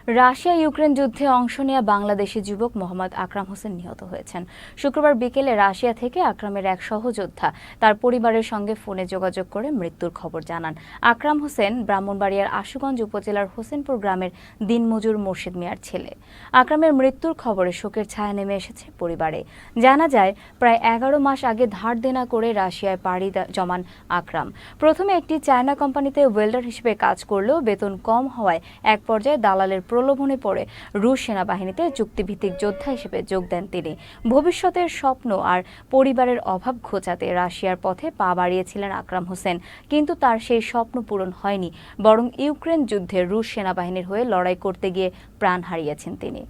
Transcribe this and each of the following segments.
Russia Ukraine যুদ্ধে অংশ নেওয়া বাংলাদেশি যুবক মোহাম্মদ আকরাম হোসেন নিহত হয়েছেন। শুক্রবার বিকেলে রাশিয়া থেকে আকরামের এক সহযোদ্ধা তার পরিবারের সঙ্গে ফোনে যোগাযোগ করে মৃত্যুর খবর জানান। আকরাম হোসেন ব্রাহ্মণবাড়িয়ার আশুগঞ্জ উপজেলার হোসেনপুর গ্রামের দিনমজুর মোর্শেদ মিয়ার ছেলে। আকরামের মৃত্যুর খবরে শোকের ছায়া নেমে এসেছে পরিবারে। জানা যায়, প্রায় 11 মাস আগে ধার দেনা করে রাশিয়ায় পাড়ি জমান আকরাম। প্রথমে একটি চায়না কোম্পানিতে ওয়েল্ডার হিসেবে কাজ করলেও বেতন কম হওয়ায় এক পর্যায়ে দালালের প্রলোভনে পড়ে রুশ সেনাবাহিনীতে চুক্তিভিত্তিক যোদ্ধা হিসেবে যোগ দেন তিনি। ভবিষ্যতের স্বপ্ন আর পরিবারের অভাব ঘোচাতে রাশিয়ার পথে পা বাড়িয়েছিলেন আকরাম হোসেন, কিন্তু তার সেই স্বপ্ন পূরণ হয়নি, বরং ইউক্রেন যুদ্ধে রুশ সেনাবাহিনীর হয়ে লড়াই করতে গিয়ে প্রাণ হারিয়েছেন তিনি।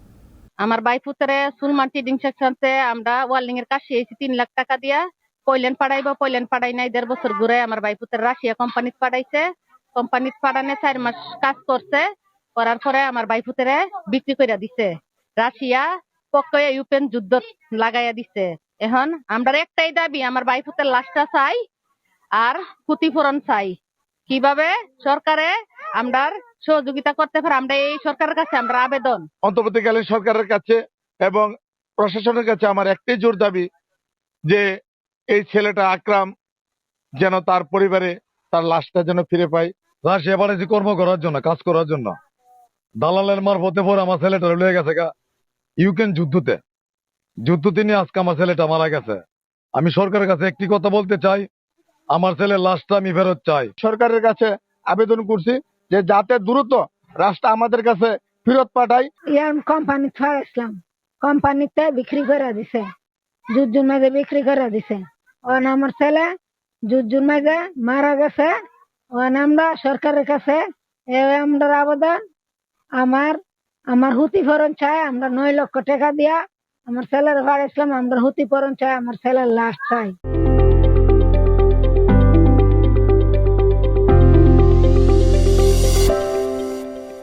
আমার বাইপুতরে সুলমান ট্রেডিং সেকশনতে আমরা ওয়ার্ল্ডিং এর কাজ শিখেছি 3 লাখ টাকা দিয়া। পয়লেন পাড়াই নাই 1.5 বছর ঘুরে আমার বাইপুতের রাশিয়া কোম্পানিতে পাঠাইছে। কোম্পানিতে পাঠানে 4 মাস কাজ করছে, করার পরে আমার বাইপুতেরে বিক্রি করে দিছে। রাশিয়া পক্ষে ইউক্রেন যুদ্ধ লাগাইয়া দিছে। এখন আমরা একটাই দাবি, আমার বাইপুতের লাশটা চাই আর ক্ষতিপূরণ চাই। কিভাবে সরকারে আমরা সহযোগিতা করতে পারে, আমরা এই সরকারের কাছে আমরা আবেদন। অন্তর্বর্তীকালীন সরকারের কাছে এবং প্রশাসনের কাছে আমার একটাই জোর দাবি যে এই ছেলেটা আকরাম যেন তার পরিবারে তার লাশটা যেন ফিরে পায়। রাশিয়া পাঠাইছি কর্ম করার জন্য, কাজ করার জন্য। দালালের মারফতে পরে আমার ছেলেটা লয়ে গেছে ইউক্রেন যুদ্ধতে নিয়ে আজকে আমার ছেলেটা মারা গেছে। আমি সরকারের কাছে একটি কথা বলতে চাই, আমার ছেলের লাশটা আমি ফেরত চাই। সরকারের কাছে আবেদন করছি যে যাতে দ্রুত রাশটা আমাদের কাছে ফেরত পাঠায়। কোম্পানি ছাড়াইছিলাম, কোম্পানিতে বিক্রি করে দিছে, যুদ্ধের মাঝে বিক্রি করে দিছে। আমার ছেলে যুদ্ধের মাঝে মারা গেছে। আমরা সরকারের কাছে আমরা আবেদন, আমার ক্ষতিপূরণ চাই। আমরা 9 লক্ষ টাকা দিয়া আমার ছেলের ভাড়াইছিলাম, আমরা ক্ষতিপূরণ চাই, আমার ছেলের লাশ চাই।